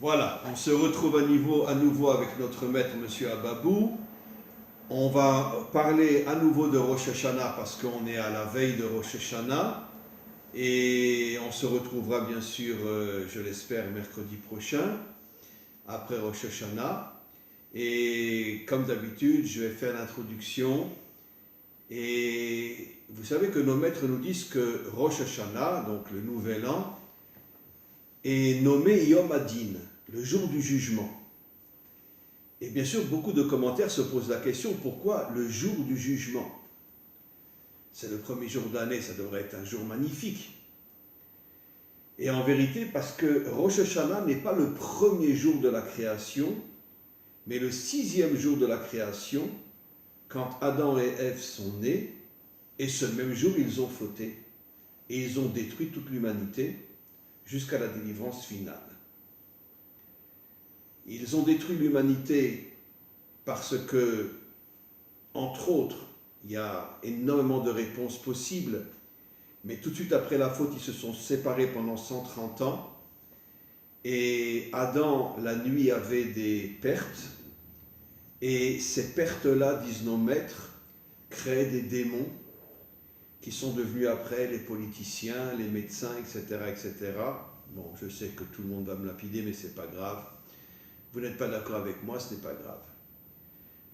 Voilà, on se retrouve à nouveau avec notre maître, M. Ababou. On va parler à nouveau de Rosh Hashanah parce qu'on est à la veille de Rosh Hashanah. Et on se retrouvera bien sûr, je l'espère, mercredi prochain, après Rosh Hashanah. Et comme d'habitude, je vais faire l'introduction. Et vous savez que nos maîtres nous disent que Rosh Hashanah, donc le nouvel an, est nommé Yom Adin, le jour du jugement. Et bien sûr, beaucoup de commentaires se posent la question, pourquoi le jour du jugement? C'est le premier jour de l'année, ça devrait être un jour magnifique. Et en vérité, parce que Rosh Hashanah n'est pas le premier jour de la création, mais le 6e jour de la création, quand Adam et Ève sont nés, et ce même jour, ils ont fauté, et ils ont détruit toute l'humanité jusqu'à la délivrance finale. Ils ont détruit l'humanité parce que, entre autres, il y a énormément de réponses possibles, mais tout de suite après la faute, ils se sont séparés pendant 130 ans, et Adam, la nuit, avait des pertes, et ces pertes-là, disent nos maîtres, créaient des démons qui sont devenus après les politiciens, les médecins, etc., etc. Bon, je sais que tout le monde va me lapider, mais c'est pas grave. Vous n'êtes pas d'accord avec moi, ce n'est pas grave.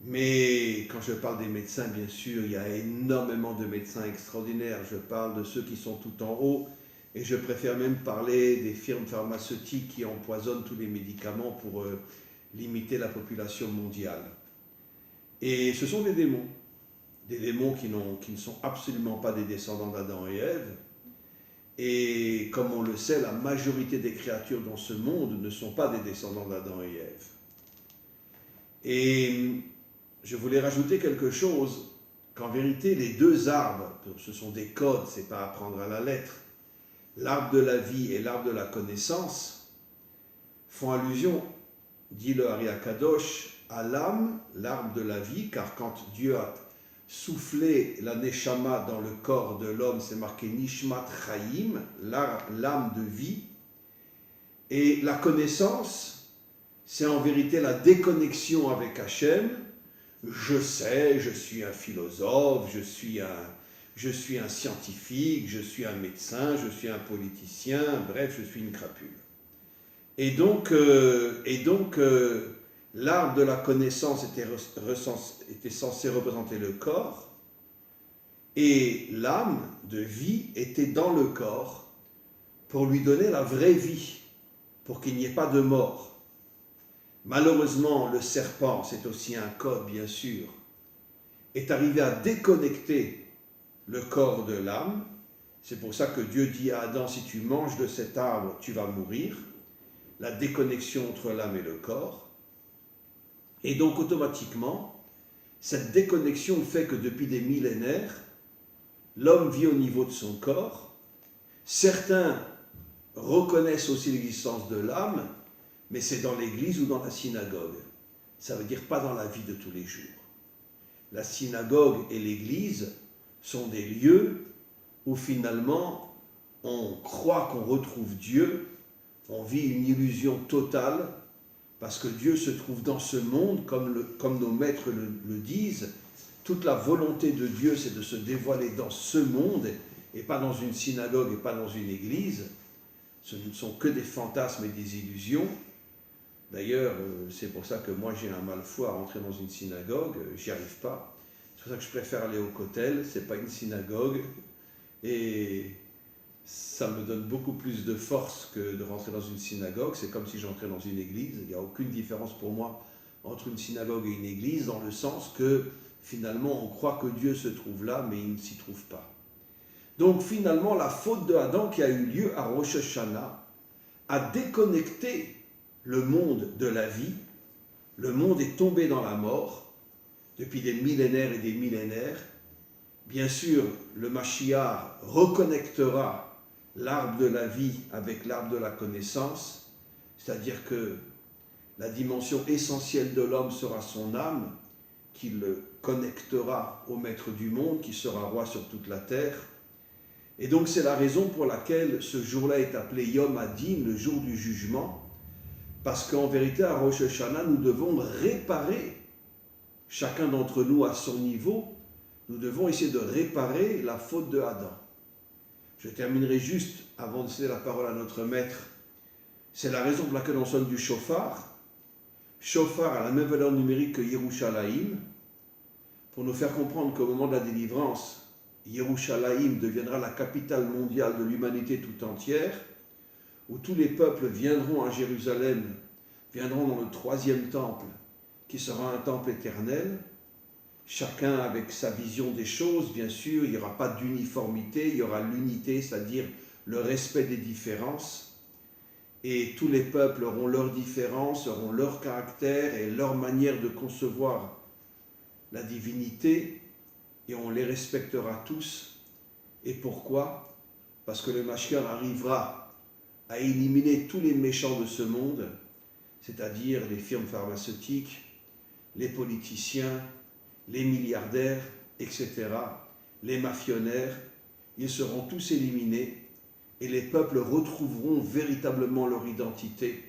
Mais quand je parle des médecins, bien sûr, il y a énormément de médecins extraordinaires. Je parle de ceux qui sont tout en haut, et je préfère même parler des firmes pharmaceutiques qui empoisonnent tous les médicaments pour limiter la population mondiale. Et ce sont des démons qui ne sont absolument pas des descendants d'Adam et Ève. Et comme on le sait, la majorité des créatures dans ce monde ne sont pas des descendants d'Adam et Ève. Et je voulais rajouter quelque chose, qu'en vérité, les deux arbres, ce sont des codes, c'est pas à prendre à la lettre, l'arbre de la vie et l'arbre de la connaissance, font allusion, dit le Ari Akadosh, à l'âme, l'arbre de la vie, car quand Dieu a soufflé la Neshama dans le corps de l'homme, c'est marqué Nishmat Chaim, l'âme de vie, et la connaissance, c'est en vérité la déconnexion avec Hachem. Je sais, je suis un philosophe, je suis un scientifique, je suis un médecin, je suis un politicien, bref, je suis une crapule. Et donc l'arbre de la connaissance était censé représenter le corps, et l'âme de vie était dans le corps pour lui donner la vraie vie, pour qu'il n'y ait pas de mort. Malheureusement, le serpent, c'est aussi un code bien sûr, est arrivé à déconnecter le corps de l'âme. C'est pour ça que Dieu dit à Adam, si tu manges de cet arbre, tu vas mourir. La déconnexion entre l'âme et le corps. Et donc automatiquement, cette déconnexion fait que depuis des millénaires, l'homme vit au niveau de son corps. Certains reconnaissent aussi l'existence de l'âme, mais c'est dans l'église ou dans la synagogue. Ça veut dire pas dans la vie de tous les jours. La synagogue et l'église sont des lieux où finalement on croit qu'on retrouve Dieu, on vit une illusion totale, parce que Dieu se trouve dans ce monde, comme nos maîtres le disent. Toute la volonté de Dieu, c'est de se dévoiler dans ce monde, et pas dans une synagogue, et pas dans une église. Ce ne sont que des fantasmes et des illusions. D'ailleurs, c'est pour ça que moi j'ai un mal fou à rentrer dans une synagogue, j'y arrive pas. C'est pour ça que je préfère aller au kotel, c'est pas une synagogue, et ça me donne beaucoup plus de force que de rentrer dans une synagogue. C'est comme si j'entrais dans une église. Il n'y a aucune différence pour moi entre une synagogue et une église, dans le sens que finalement on croit que Dieu se trouve là, mais il ne s'y trouve pas. Donc finalement, la faute de Adam qui a eu lieu à Rosh Hashanah a déconnecté le monde de la vie. Le monde est tombé dans la mort depuis des millénaires et des millénaires. Bien sûr, le Mashiach reconnectera l'arbre de la vie avec l'arbre de la connaissance, c'est-à-dire que la dimension essentielle de l'homme sera son âme, qui le connectera au maître du monde, qui sera roi sur toute la terre. Et donc c'est la raison pour laquelle ce jour-là est appelé Yom Adin, le jour du jugement, Parce qu'en vérité, à Rosh Hashanah, nous devons réparer, chacun d'entre nous à son niveau, nous devons essayer de réparer la faute de Adam. Je terminerai juste, avant de céder la parole à notre maître, c'est la raison pour laquelle on sonne du shofar. Shofar a la même valeur numérique que Yerushalayim, pour nous faire comprendre qu'au moment de la délivrance, Yerushalayim deviendra la capitale mondiale de l'humanité tout entière, où tous les peuples viendront à Jérusalem, viendront dans le 3e temple, qui sera un temple éternel, chacun avec sa vision des choses, bien sûr, il n'y aura pas d'uniformité, il y aura l'unité, c'est-à-dire le respect des différences, et tous les peuples auront leurs différences, auront leur caractère et leur manière de concevoir la divinité, et on les respectera tous. Et pourquoi? Parce que le Mashiach arrivera à éliminer tous les méchants de ce monde, c'est-à-dire les firmes pharmaceutiques, les politiciens, les milliardaires, etc., les mafionnaires, ils seront tous éliminés et les peuples retrouveront véritablement leur identité,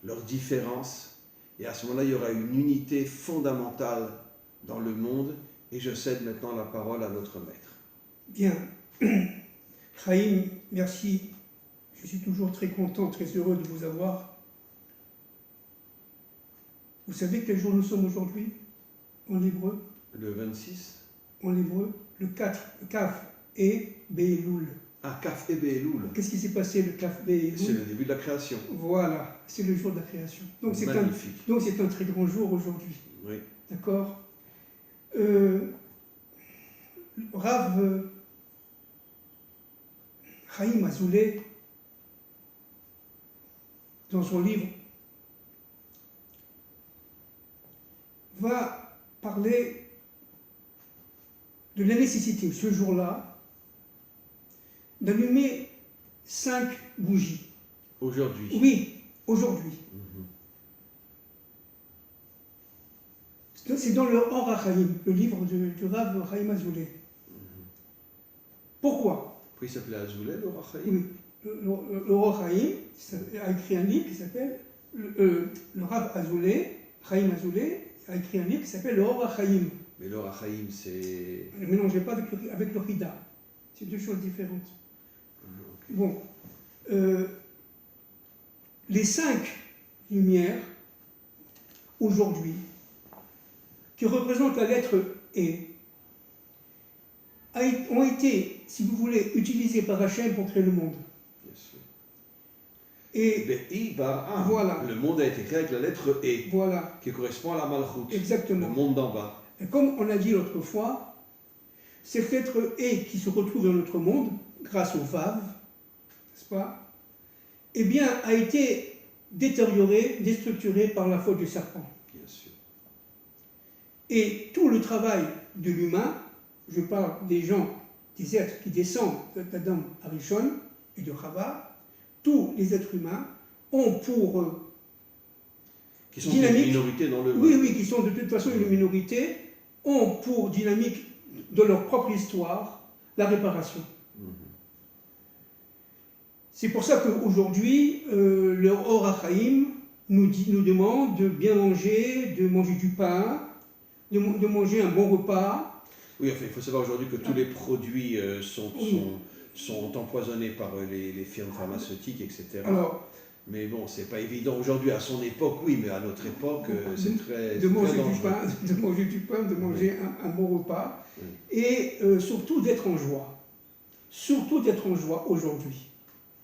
leur différence, et à ce moment-là, il y aura une unité fondamentale dans le monde, et je cède maintenant la parole à notre maître. Bien. Chaim, merci. Je suis toujours très content, très heureux de vous avoir. Vous savez quel jour nous sommes aujourd'hui, en hébreu? Le 26? En hébreu, le 4, le Kaf et Be'elul. Ah, Kaf et Be'elul. Qu'est-ce qui s'est passé le Kaf Be'elul? C'est le début de la création. Voilà, c'est le jour de la création. Donc c'est un très grand jour aujourd'hui. Oui. D'accord. Rav Chaim Azoulay, dans son livre, va parler de la nécessité, ce jour-là, d'allumer 5 bougies. Aujourd'hui? Oui, aujourd'hui. C'est dans le Or HaChaim, le livre du Rav Chaim Azoulay. Pourquoi? Pourquoi il s'appelait Azoulay, le Or HaChaim? Oui, le Or HaChaim a écrit un livre qui s'appelle, le Rav Azoulay, Chaim Azoulay, a écrit un livre qui s'appelle le Or HaChaim. Mais le Or HaChaim, c'est... Ne mélangez pas avec le Rida. C'est deux choses différentes. Okay. Bon. Les 5 lumières, aujourd'hui, qui représentent la lettre E, ont été, si vous voulez, utilisées par Hachem pour créer le monde. Bien sûr. Et voilà. Le monde a été créé avec la lettre E, voilà, qui correspond à la Malchut, exactement, le monde d'en bas. Et comme on a dit l'autre fois, cette lettre E qui se retrouve dans notre monde, grâce au Vav, n'est-ce pas, eh bien, a été détériorée, déstructurée par la faute du serpent. Bien sûr. Et tout le travail de l'humain, je parle des gens, des êtres qui descendent d'Adam Arishon et de Chava, tous les êtres humains ont pour qui sont une minorité dans le monde. Oui, qui sont de toute façon une minorité, ont pour dynamique de leur propre histoire la réparation. C'est pour ça qu'aujourd'hui, le Or HaChaim nous demande de bien manger, de manger du pain, de manger un bon repas. Oui, enfin, il faut savoir aujourd'hui que tous les produits sont empoisonnés par les firmes pharmaceutiques, etc. Alors, mais bon, c'est pas évident aujourd'hui. À son époque, oui, mais à notre époque, c'est très de manger dangereux. de manger du pain, de manger un bon repas, et surtout d'être en joie. Surtout d'être en joie aujourd'hui.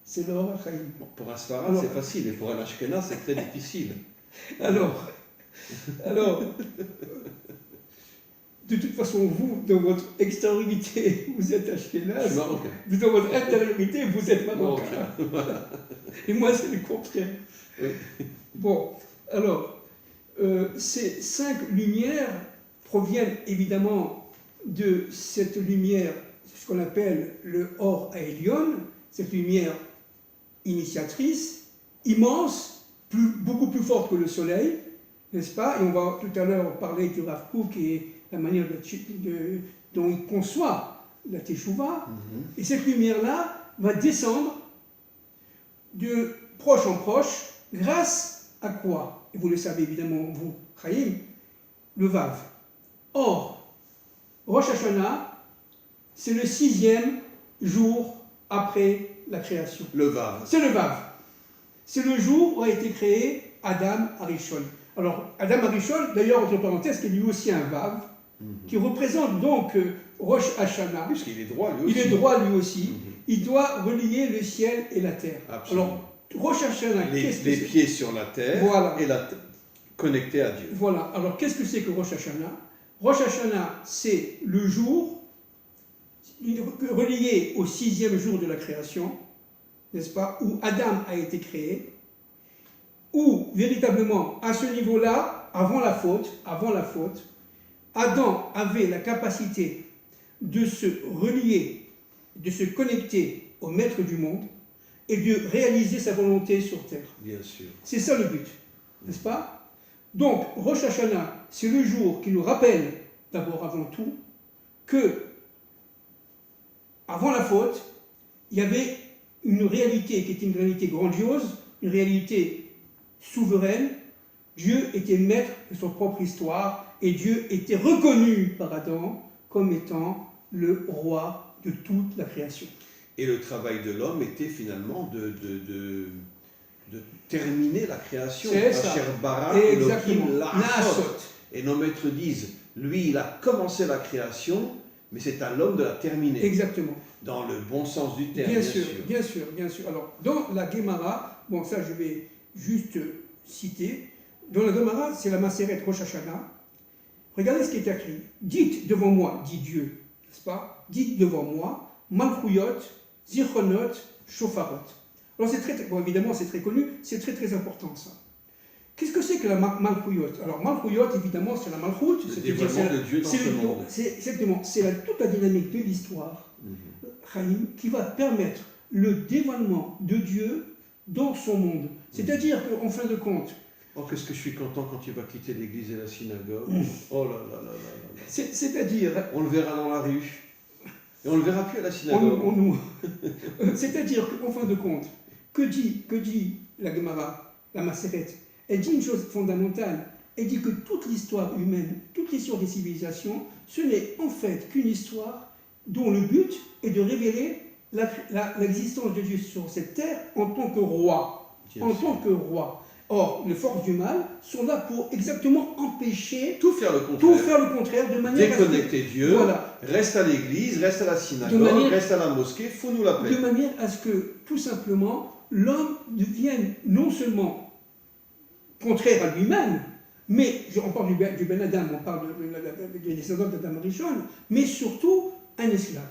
C'est le Or HaChaim. Bon, pour un Sfarad, c'est facile, et pour un Ashkenaz, c'est très difficile. Alors, de toute façon, vous, dans votre extériorité, vous êtes Ashkenaz. Vous, dans votre intériorité, vous êtes marocain. Et moi, c'est le contraire. Oui. Bon, alors, ces 5 lumières proviennent évidemment de cette lumière, ce qu'on appelle le Or HaElyon, cette lumière initiatrice, immense, beaucoup plus forte que le soleil, n'est-ce pas? Et on va tout à l'heure parler du Rav Kook et la manière dont il conçoit la Teshuvah. Et cette lumière-là va descendre de proche en proche grâce à quoi? Et vous le savez évidemment, vous, Chaim, le Vav. Or, Rosh Hashanah, c'est le 6e jour après la création. Le Vav. C'est le Vav. C'est le jour où a été créé Adam Arishon. Alors, Adam Arishon, d'ailleurs, entre parenthèses, qui est lui aussi un Vav, qui représente donc Rosh Hashanah. Puisqu'il est droit lui aussi. Il est droit lui aussi. Il doit relier le ciel et la terre. Absolument. Alors, Rosh Hashanah, qu'est-ce que les c'est? pieds sur la terre Voilà. et connecté à Dieu. Voilà. Alors, qu'est-ce que c'est que Rosh Hashanah? Rosh Hashanah, c'est le jour relié au 6e jour de la création, n'est-ce pas, où Adam a été créé, où véritablement, à ce niveau-là, avant la faute, Adam avait la capacité de se relier, de se connecter au maître du monde et de réaliser sa volonté sur terre. Bien sûr. C'est ça le but, n'est-ce pas? Donc, Rosh Hashanah, c'est le jour qui nous rappelle, d'abord avant tout, que, avant la faute, il y avait une réalité qui était une réalité grandiose, une réalité souveraine. Dieu était maître de son propre histoire et Dieu était reconnu par Adam comme étant le roi de toute la création. Et le travail de l'homme était finalement de terminer la création. C'est ça. Exactement. Et nos maîtres disent, lui, il a commencé la création, mais c'est à l'homme de la terminer. Exactement. Dans le bon sens du terme, bien sûr. Alors, dans la Gemara, bon, ça je vais juste citer, dans la Gemara, c'est la Maseret Rosh Hashanah. Regardez ce qui est écrit. Dites devant moi, dit Dieu, n'est-ce pas? Dites devant moi, Malchuyot, Zichronot, Shofarot. Alors, bon, évidemment, c'est très connu, c'est très important ça. Qu'est-ce que c'est que la Malchuyot? Alors, Malchuyot, évidemment, c'est la Malchut. Le dévoilement de Dieu dans ce monde. Exactement, c'est toute la dynamique de l'histoire, Chaim, qui va permettre le dévoilement de Dieu dans son monde. C'est-à-dire qu'en fin de compte... Oh, qu'est-ce que je suis content quand il va quitter l'église et la synagogue. Oh là là là là là. C'est-à-dire... On le verra dans la rue. Et on le verra plus à la synagogue. C'est-à-dire qu'en fin de compte, que dit la Gemara, la Maseret? Elle dit une chose fondamentale. Elle dit que toute l'histoire humaine, toute l'histoire des civilisations, ce n'est en fait qu'une histoire dont le but est de révéler l'existence de Dieu sur cette terre en tant que roi. Tant que roi. Or, les forces du mal sont là pour exactement empêcher tout faire le contraire, de manière déconnecter Dieu, voilà. Reste à l'église, reste à la synagogue, reste à la mosquée, fous-nous la paix. De manière à ce que, tout simplement, l'homme devienne non seulement contraire à lui-même, mais, on parle du Ben Adam, on parle des descendants d'Adam Rishon, mais surtout un esclave.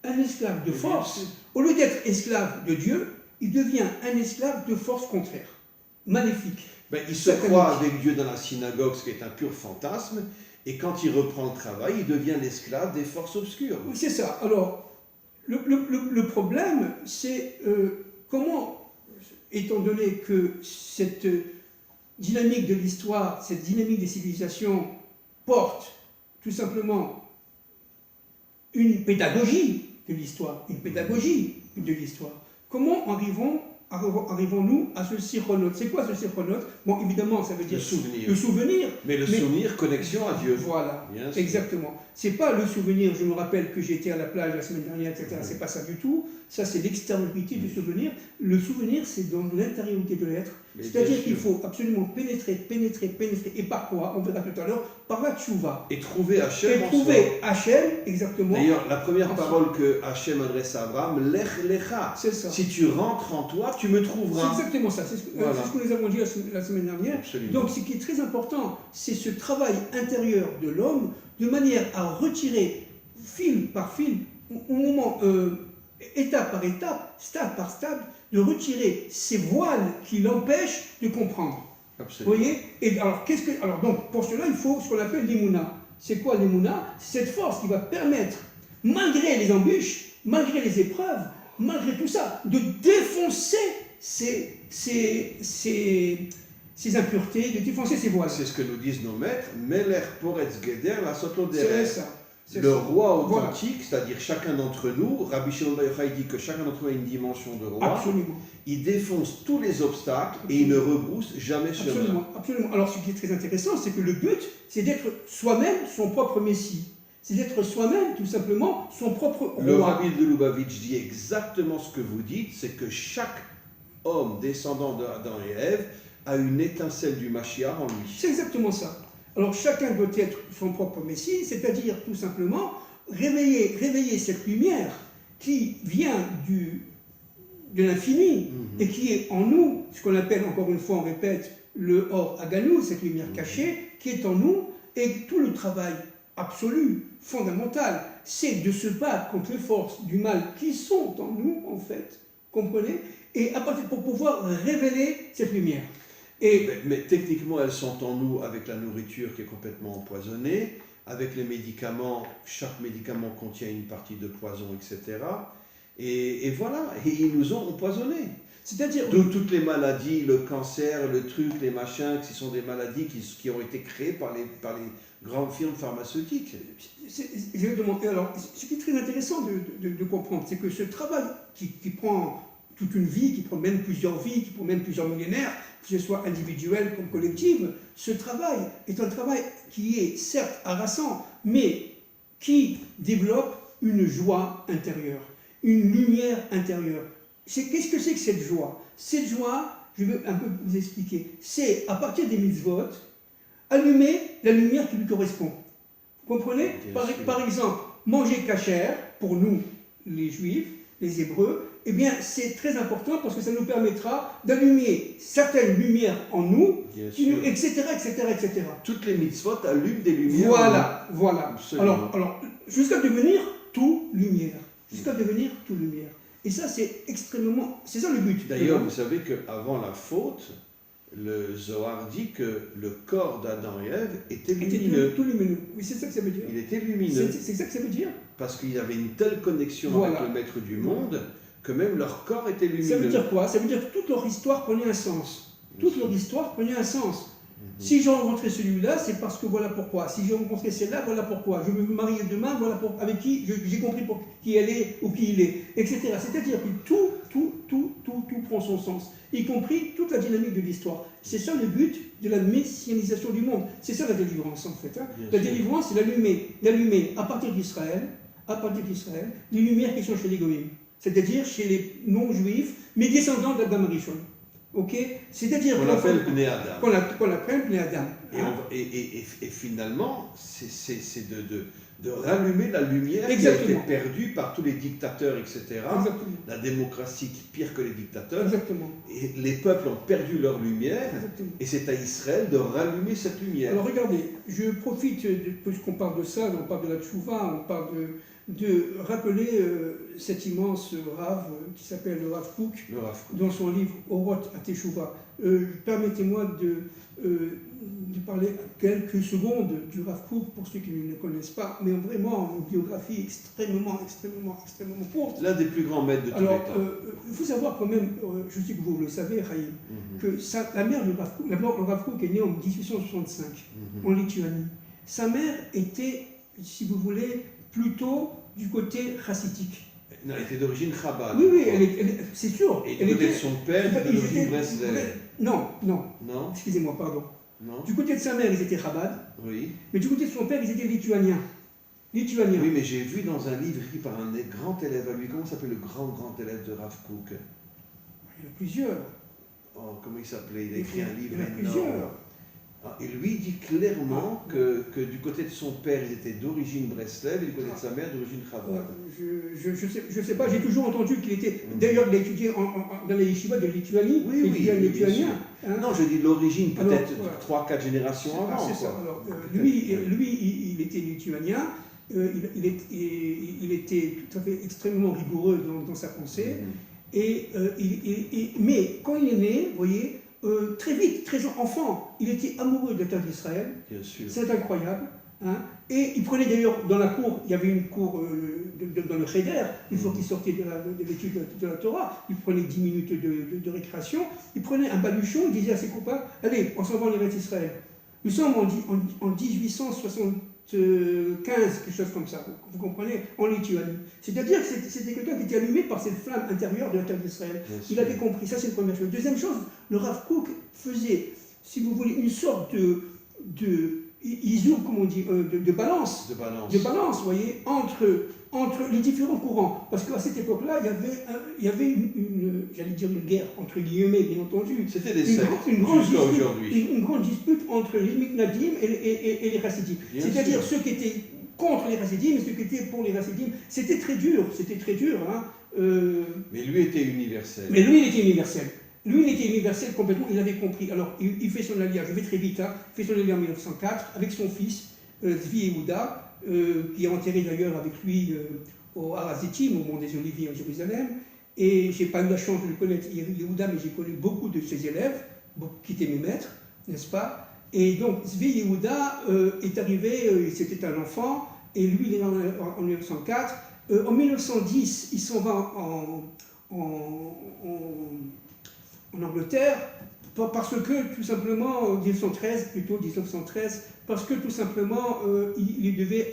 Un esclave de force. Au lieu d'être esclave de Dieu, il devient un esclave de force contraire. Maléfique. Il se croit avec Dieu dans la synagogue, ce qui est un pur fantasme, et quand il reprend le travail, il devient l'esclave des forces obscures. Oui, c'est ça. Alors, le problème, c'est comment, étant donné que cette dynamique de l'histoire, cette dynamique des civilisations porte tout simplement une pédagogie de l'histoire, comment arrivons-nous à ce sichronote? C'est quoi ce sichronote? Bon, évidemment, ça veut dire le souvenir. Mais le souvenir, connexion à Dieu. Voilà, exactement. C'est pas le souvenir, je me rappelle que j'étais à la plage la semaine dernière, etc. C'est pas ça du tout. Ça, c'est l'extériorité du souvenir. Le souvenir, c'est dans l'intériorité de l'être. C'est-à-dire qu'il faut absolument pénétrer. Et par quoi? On verra tout à l'heure. Par la tchouva. Et trouver Hachem. Exactement. D'ailleurs, la première parole que Hachem adresse à Abraham, Lech Lecha. C'est ça. Si tu rentres en toi, tu me trouveras. C'est exactement ça. C'est ce que nous avons dit la semaine dernière. Absolument. Donc, ce qui est très important, c'est ce travail intérieur de l'homme, de manière à retirer, fil par fil, au moment, étape par étape, stade par stade, de retirer ces voiles qui l'empêchent de comprendre. Absolument. Vous voyez? Et alors, donc, pour cela, il faut ce qu'on appelle l'imouna. C'est quoi l'imouna? C'est cette force qui va permettre, malgré les embûches, malgré les épreuves, malgré tout ça, de défoncer ces impuretés, de défoncer ces voiles. C'est ce que nous disent nos maîtres. Meler poretz geder la sotloderet. C'est ça. Le roi authentique, c'est-à-dire chacun d'entre nous, Rabbi Shimon Bar Yochai dit que chacun d'entre nous a une dimension de roi. Absolument. il défonce tous les obstacles et il ne rebrousse jamais chemin. Absolument, absolument. Alors ce qui est très intéressant, c'est que le but, c'est d'être soi-même son propre Messie. C'est d'être soi-même, tout simplement, son propre roi. Le Rabbi de Lubavitch dit exactement ce que vous dites, c'est que chaque homme descendant d'Adam et Ève a une étincelle du Mashiach en lui. C'est exactement ça. Alors chacun doit être son propre Messie, c'est-à-dire tout simplement réveiller cette lumière qui vient de l'infini et qui est en nous, ce qu'on appelle, encore une fois, on répète, le Or Aganou, cette lumière cachée, qui est en nous, et tout le travail absolu, fondamental, c'est de se battre contre les forces du mal qui sont en nous, en fait, comprenez? Et à partir pour pouvoir révéler cette lumière. Mais techniquement, elles sont en nous avec la nourriture qui est complètement empoisonnée, avec les médicaments, chaque médicament contient une partie de poison, etc. Et voilà, et ils nous ont empoisonnés. C'est-à-dire d'où toutes les maladies, le cancer, le truc, les machins, qui sont des maladies qui ont été créées par les grandes firmes pharmaceutiques. Exactement. Alors, ce qui est très intéressant de comprendre, c'est que ce travail qui prend toute une vie, qui prend même plusieurs vies, qui prend même plusieurs millénaires, que ce soit individuel comme collectif, ce travail est un travail qui est certes harassant, mais qui développe une joie intérieure, une lumière intérieure. Qu'est-ce que c'est que cette joie? Cette joie, je vais un peu vous expliquer, c'est à partir des mitzvot, allumer la lumière qui lui correspond. Vous comprenez? Par exemple, manger kasher, pour nous, les juifs, les hébreux, eh bien, c'est très important parce que ça nous permettra d'allumer certaines lumières en nous, etc., etc., etc. Toutes les mitzvot allument des lumières. Voilà. Alors, jusqu'à devenir tout lumière. Jusqu'à devenir tout lumière. Et ça, c'est extrêmement... C'est ça le but. D'ailleurs, vous savez qu'avant la faute, le Zohar dit que le corps d'Adam et Ève était lumineux. Tout lumineux. Oui, c'est ça que ça veut dire. Il était lumineux. C'est ça que ça veut dire. Parce qu'il y avait une telle connexion avec le Maître du monde que même leur corps était lumineux. Ça veut dire quoi? Ça veut dire que toute leur histoire prenait un sens. Toute leur histoire prenait un sens. Si j'ai rencontré celui-là, c'est parce que voilà pourquoi. Si j'ai rencontré celle-là, voilà pourquoi. Je vais me marier demain, voilà avec qui j'ai compris pour qui elle est ou qui il est, etc. C'est-à-dire que tout prend son sens, y compris toute la dynamique de l'histoire. C'est ça le but de la messianisation du monde. C'est ça la délivrance en fait. La délivrance, c'est d'allumer à partir d'Israël, les lumières qui sont chez les goïms, c'est-à-dire chez les non-juifs, mais descendants d'Adam Rishon. Ok, c'est-à-dire qu'on appelle Bnei Adam. Qu'on appelle Bnei Adam. Et finalement, c'est de rallumer la lumière qui a été perdue par tous les dictateurs, etc. Exactement. La démocratie qui est pire que les dictateurs. Exactement. Et les peuples ont perdu leur lumière. Exactement. Et c'est à Israël de rallumer cette lumière. Alors regardez, je profite, puisqu'on parle de ça, on parle de la tchouva, on parle de rappeler cet immense Rav qui s'appelle le Rav Kook, dans son livre Oroth à Teshuvah. Permettez-moi de parler quelques secondes du Rav Kook pour ceux qui ne le connaissent pas, mais vraiment une biographie extrêmement courte. L'un des plus grands maîtres de tous les temps. Il faut savoir quand même, je sais que vous le savez, Raïm, que la mère du Rav Kook, le Rav Kook est né en 1865 en Lituanie. Sa mère était, si vous voulez, plutôt du côté chassidique. Non, elle était d'origine Chabad. Oui, c'est sûr. Et du côté de son père, il était d'origine Breslev. Non. Excusez-moi, pardon. Non. Du côté de sa mère, ils étaient Chabad. Oui. Mais du côté de son père, ils étaient lituaniens. Oui, mais j'ai vu dans un livre écrit par un grand élève à lui, comment s'appelle le grand élève de Rav Kook? Il y en a plusieurs. Oh, comment il s'appelait? Il a écrit un livre énorme. Plusieurs. Et lui dit clairement que du côté de son père, ils étaient d'origine Breslev et du côté de sa mère d'origine Chabad. Je sais pas, j'ai toujours entendu qu'il était... D'ailleurs, il a étudié dans les yeshivas de Lituanie. Oui, lituanien. Non, je dis l'origine, peut-être 3-4 générations avant. C'est ça. Alors, lui, il était lituanien. Il était tout à fait extrêmement rigoureux dans sa pensée. Mais quand il est né, vous voyez, très vite, très enfant, il était amoureux de la terre d'Israël. Bien sûr. C'est incroyable. Et il prenait d'ailleurs dans la cour, il y avait une cour dans le Cheder, une fois qu'il sortait de l'étude de la Torah, il prenait 10 minutes de récréation, il prenait un baluchon, il disait à ses copains, allez, on s'en va en Eretz Israël. Nous sommes en 1875, quelque chose comme ça, vous comprenez, en Lituanie. C'est-à-dire que c'était quelqu'un qui était allumé par cette flamme intérieure de la terre d'Israël. Il avait compris, ça c'est la première chose. Deuxième chose, le Rav Kook faisait, si vous voulez, une sorte comment on dit, de balance. De balance, vous voyez, entre les différents courants. Parce qu'à cette époque-là, il y avait j'allais dire une guerre, entre guillemets, bien entendu. C'était des sectes, une grande dispute entre les Mitnadim et les Chassidim. C'est-à-dire ceux qui étaient contre les Chassidim et ceux qui étaient pour les Chassidim. C'était très dur, hein. Mais lui était universel. Lui, il était universel complètement, il avait compris. Alors, il fait son alliage, je vais très vite, hein, il fait son alliage en 1904 avec son fils, Zvi Yehuda, qui est enterré d'ailleurs avec lui au Har HaZitim, au Mont des Oliviers à Jérusalem. Et je n'ai pas eu la chance de le connaître, Yehuda, mais j'ai connu beaucoup de ses élèves, qui étaient mes maîtres, n'est-ce pas? Et donc, Zvi Yehuda est arrivé, c'était un enfant, et lui, il est en 1904. En 1910, il s'en va en Angleterre, parce que tout simplement, 1913, parce que tout simplement, il devait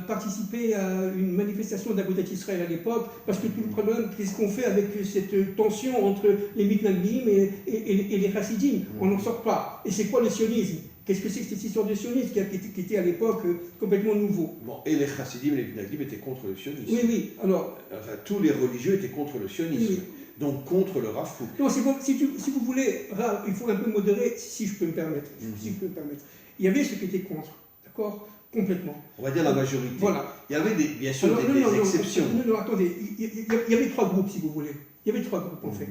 participer à une manifestation d'Agudat Israël à l'époque, parce que tout le problème, qu'est-ce qu'on fait avec cette tension entre les Mitnadim et les Chassidim? On n'en sort pas. Et c'est quoi le sionisme? Qu'est-ce que c'est que cette histoire de sionisme qui était à l'époque complètement nouveau? Bon, et les Chassidim et les Mitnadim étaient contre le sionisme. Oui, alors... Enfin, tous les religieux étaient contre le sionisme. Oui. Donc contre le Rav Kook. Non, si vous voulez, il faut un peu modérer, si je peux me permettre. Il y avait ceux qui étaient contre, d'accord? Complètement. On va dire la majorité. Voilà. Il y avait bien sûr des exceptions. Non, attendez, il y avait trois groupes, si vous voulez. Il y avait trois groupes, en fait.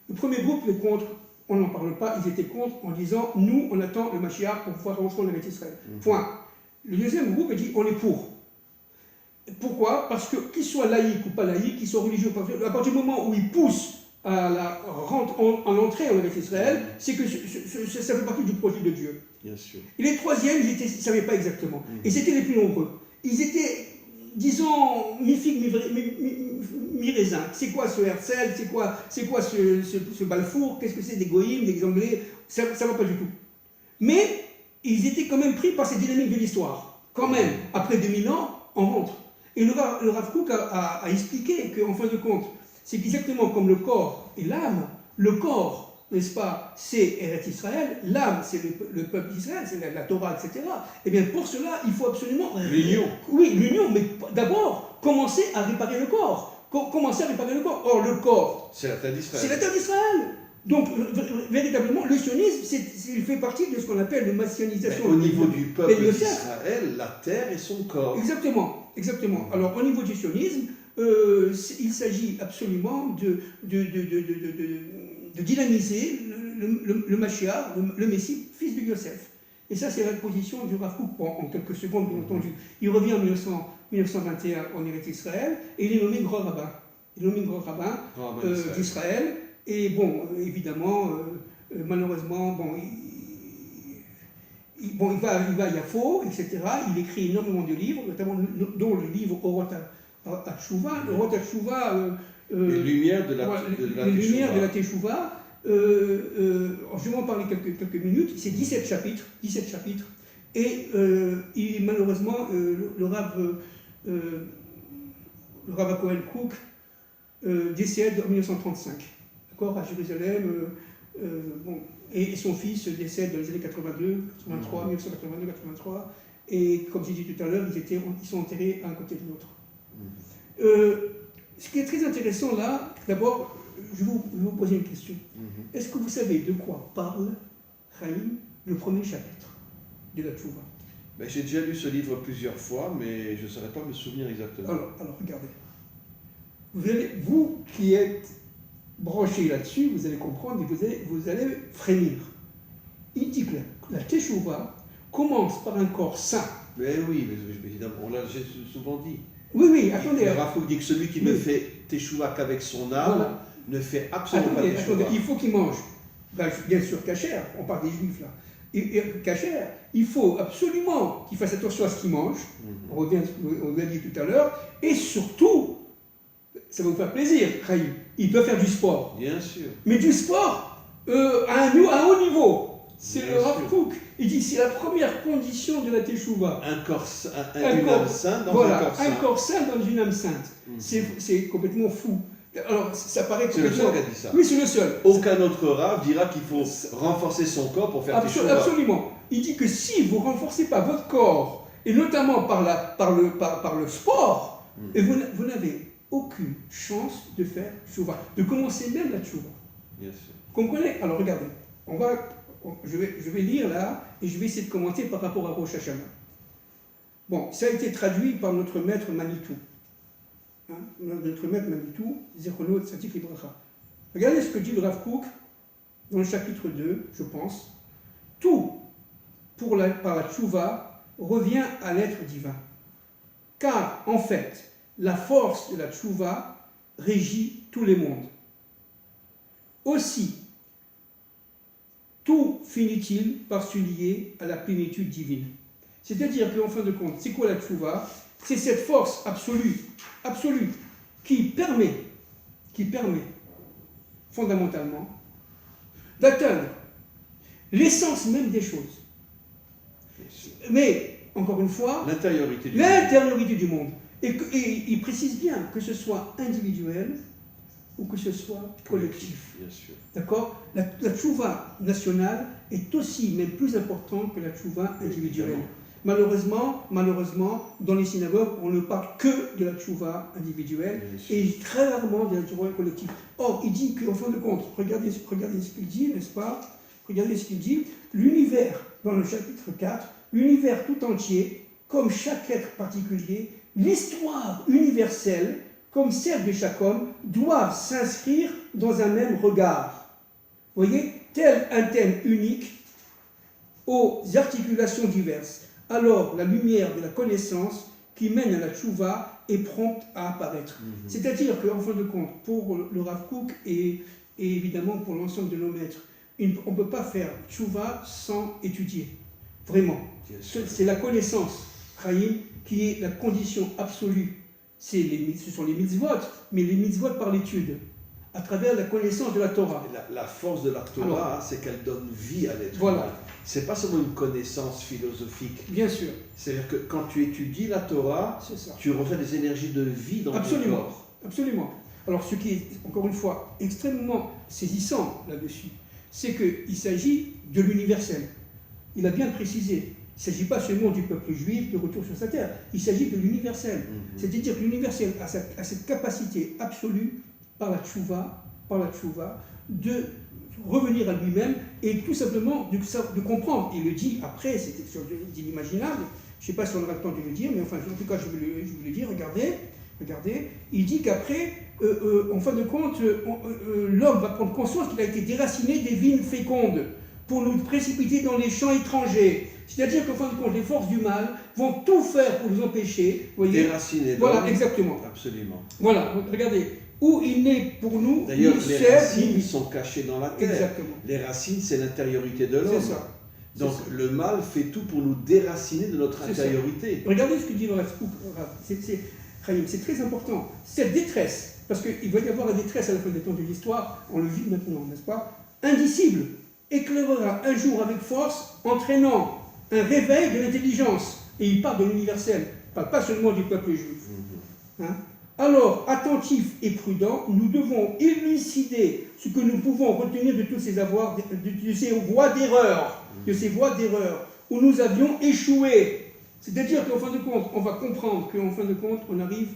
Le premier groupe, les contre, on n'en parle pas, ils étaient contre en disant, nous, on attend le Mashiach pour pouvoir rentrer en Eretz Israël. Point. Le deuxième groupe, il dit, on est pour. Pourquoi? Parce que qu'ils soient laïcs ou pas laïcs, qu'ils soient religieux ou pas religieux, à partir du moment où ils poussent à l'entrée en Eretz Israël, c'est que ça fait partie du projet de Dieu. Bien sûr. Et les troisièmes, ils ne savaient pas exactement. Et c'était les plus nombreux. Ils étaient, disons, mi-figue, mi-raisin. C'est quoi ce Herzl? C'est quoi ce Balfour? Qu'est-ce que c'est des Goïms, des Anglais? Ça ne va pas du tout. Mais ils étaient quand même pris par cette dynamique de l'histoire. Quand même, après 2000 ans, on rentre. Et le Rav Kook a expliqué qu'en fin de compte, c'est exactement comme le corps et l'âme. Le corps, n'est-ce pas, c'est Eretz Israël, l'âme, c'est le peuple d'Israël, c'est la Torah, etc. Et bien pour cela, il faut absolument... L'union. Oui, l'union, mais d'abord, commencer à réparer le corps. Or, le corps... c'est la terre d'Israël. C'est la terre d'Israël. Donc, véritablement, le sionisme, il fait partie de ce qu'on appelle la messianisation. Au niveau du peuple d'Israël, la terre est son corps. Exactement. Alors, au niveau du sionisme, il s'agit absolument de dynamiser le Mashiach, le Messie, fils de Yosef. Et ça, c'est la position du Rav Kook en quelques secondes, bien entendu. Il revient en 1921 en Eretz Israël et il est nommé grand rabbin. D'Israël. Et bon, évidemment, malheureusement, il va à Yafo, etc. Il écrit énormément de livres, notamment dont le livre Orot HaTeshuva. Orot HaTeshuva, les lumières de la Teshuva. Je vais en parler quelques minutes. C'est 17 chapitres. Et malheureusement, le Rav Cohen Kook décède en 1935. D'accord, à Jérusalem. Et son fils décède dans les années 1982, 83. Et comme j'ai dit tout à l'heure, ils sont enterrés à un côté de l'autre. Ce qui est très intéressant là, d'abord, je vais vous poser une question. Est-ce que vous savez de quoi parle Chaim, le premier chapitre de la Tchouva? J'ai déjà lu ce livre plusieurs fois, mais je ne saurais pas me souvenir exactement. Alors regardez. Vous qui êtes branché là-dessus, vous allez comprendre et vous allez frémir. Il dit que la Teshuvah commence par un corps saint. Mais oui, évidemment, on l'a souvent dit. Oui, attendez. Le Rav Kook dit que celui qui ne fait Teshuvah qu'avec son âme ne fait absolument pas Teshuvah. Attendez, il faut qu'il mange. Bien sûr, kasher, on parle des juifs là. Et kasher, il faut absolument qu'il fasse attention à ce qu'il mange. On revient à ce qu'on a dit tout à l'heure. Et surtout, ça va vous faire plaisir, Chaim, il peut faire du sport. Bien sûr. Mais du sport à un haut niveau. C'est Bien le Rav sûr. Kook. Il dit c'est la première condition de la Teshuvah. Une âme sainte dans Voilà, un corps saint. un corps saint dans une âme sainte. Mhm. C'est complètement fou. Alors, ça paraît C'est le complètement... seul qui a dit ça. Oui, c'est le seul. Aucun autre Rav dira qu'il faut renforcer son corps pour faire Teshuvah. Absolument. Il dit que si vous ne renforcez pas votre corps, et notamment par le sport, et vous n'avez aucune chance de faire Teshuvah, de commencer même la Teshuvah. Bien sûr. Comprenez? Alors regardez, je vais lire là, et je vais essayer de commenter par rapport à Rosh Hashanah. Bon, ça a été traduit par notre maître Manitou. Hein, notre maître Manitou, Zechono Tzadik Libracha. Regardez ce que dit le Rav Kook dans le chapitre 2, je pense. Tout par la tchouva revient à l'être divin. Car, en fait, la force de la tchouva régit tous les mondes. Aussi, tout finit-il par se lier à la plénitude divine. C'est-à-dire qu'en fin de compte, c'est quoi la tchouva? C'est cette force absolue, qui permet fondamentalement d'atteindre l'essence même des choses. Mais, encore une fois, l'intériorité du monde. Et il précise bien que ce soit individuel ou que ce soit collectif. Bien sûr. D'accord? La tchouva nationale est aussi, même plus importante que la tchouva individuelle. Malheureusement, dans les synagogues, on ne parle que de la tchouva individuelle et très rarement de la tchouva collective. Or, il dit qu'en fin de compte, regardez ce qu'il dit, n'est-ce pas? Regardez ce qu'il dit. L'univers, dans le chapitre 4, l'univers tout entier, comme chaque être particulier, l'histoire universelle, comme celle de chaque homme, doivent s'inscrire dans un même regard. Vous voyez, tel un thème unique aux articulations diverses. Alors, la lumière de la connaissance qui mène à la tchouva est prompte à apparaître. C'est-à-dire qu'en fin de compte, pour le Rav Kook et évidemment pour l'ensemble de nos maîtres, on ne peut pas faire tchouva sans étudier. Vraiment. C'est la connaissance, Chaim, qui est la condition absolue. Ce sont les mitzvot, mais les mitzvot par l'étude, à travers la connaissance de la Torah. La force de la Torah, c'est qu'elle donne vie à l'être voilà. humain. Ce n'est pas seulement une connaissance philosophique. Bien sûr. C'est-à-dire que quand tu étudies la Torah, tu reçois des énergies de vie dans ton corps. Absolument. Alors ce qui est, encore une fois, extrêmement saisissant là-dessus, c'est qu'il s'agit de l'universel. Il a bien précisé. Il ne s'agit pas seulement du peuple juif de retour sur sa terre, il s'agit de l'universel. C'est-à-dire que l'universel a cette capacité absolue, par la tchouva, de revenir à lui-même et tout simplement de comprendre. Il le dit après, c'est inimaginable, je ne sais pas si on aura le temps de le dire, mais enfin, en tout cas, je vais le dire, regardez, il dit qu'après, en fin de compte, l'homme va prendre conscience qu'il a été déraciné des vignes fécondes pour nous précipiter dans les champs étrangers. C'est-à-dire qu'en fin de compte, les forces du mal vont tout faire pour nous empêcher. Voyez, déraciner. Voilà, exactement. Absolument. Voilà, regardez. Où il n'est pour nous. D'ailleurs, les racines sont cachées dans la terre. Exactement. Les racines, c'est l'intériorité de l'homme. C'est ça. Donc le mal fait tout pour nous déraciner de notre intériorité. Regardez ce que dit le Rav Kook. C'est très important. Cette détresse, parce qu'il va y avoir la détresse à la fin des temps de l'histoire, on le vit maintenant, n'est-ce pas? Indicible, éclairera un jour avec force, entraînant un réveil de l'intelligence. Et il parle de l'universel, il ne parle pas seulement du peuple juif. Hein? Alors, attentifs et prudents, nous devons élucider ce que nous pouvons retenir de tous ces avoirs, de ces voies d'erreur, où nous avions échoué. C'est-à-dire qu'en fin de compte, on va comprendre qu'en fin de compte, on arrive